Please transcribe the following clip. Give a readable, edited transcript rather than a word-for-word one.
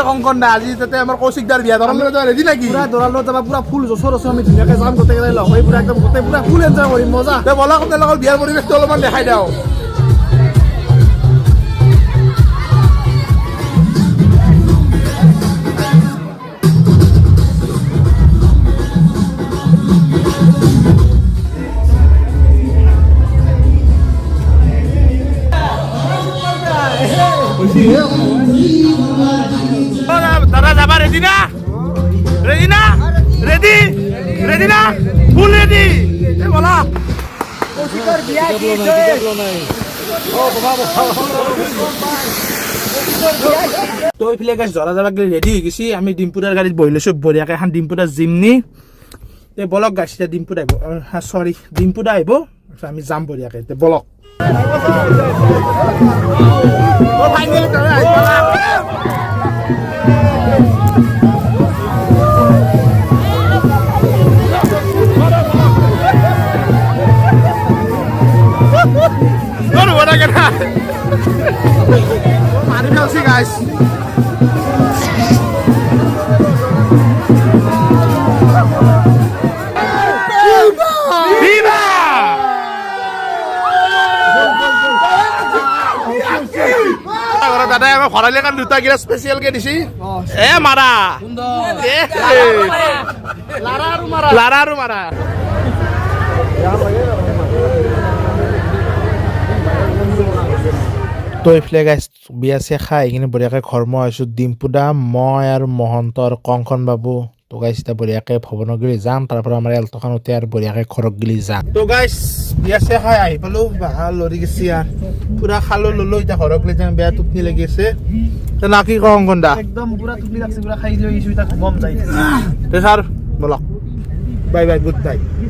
কংকন দা আজি তাতে আমাৰ কৌশিকদাৰ বিয়া ধৰণ লৈ ৰেডি নেকি পুৰা দৰালৈ যাবা পুৰা ফুল জছৰ আছে আমি ধুনীয়াকৈ যাম গোটেইকেইটাই লগ হৈ পুৰা একদম গোটেই পুৰা ফুল এনজয় কৰিম মজা তে বলা আপোনালোকৰ বিয়াৰ পৰিৱেশটো অলপমান দেখাই দিওঁ দাদা যাবা ৰেডি না ৰেডি না ৰেডি ৰেডি না ফুল ৰেডি এ বলা কৌশিকৰ বিয়া কি তো এইফালে গাইছ জৰা যাবাক ৰেডি হৈ গৈছি আমি ডিম্পুদাৰ গাড়ীত বহি লৈছোঁ বঢ়িয়াকৈ এখন ডিম্পুদাৰ জিমনি তে বলক গাইছ এতিয়া ডিম্পুদা আহিব চৰি ডিম্পুদা আহিব আমি যাম বঢ়িয়াকৈ তে বলক Mari sih guys. Viva! Orang tadi emang khoralnya kan duta kira spesial kayak di sini. Marah. Lara marah. তো এইফালে গাইছ বিয়া চিয়া খাই এইখিনি বঢ়িয়াকৈ ঘৰ মই আহিছোঁ ডিম্পুদা মই আৰু মহন্ত আৰু কংকন বাবু তো গাইছ এতিয়া বঢ়িয়াকৈ ভৱনগিৰি যাম তাৰ পৰা আমাৰ এল্টখন উঠি আৰু বঢ়িয়াকৈ ঘৰত গিলি যাম তো গাইছ বিয়া চিয়া খাই আহি পালোঁ ভাল লৰি গৈছে আৰু পুৰা খালোঁ ললোঁ এতিয়া ঘৰত গ'লে যেন বেয়া টোপনি লাগি আছে না কি কওঁ কংকন দা একদম পুৰা টোপনি লাগছে পুৰা খাই লৈ আহিছোঁ এতিয়া ঘুমাম যাই তে ছাৰ বলক বাই বাই গুড বাই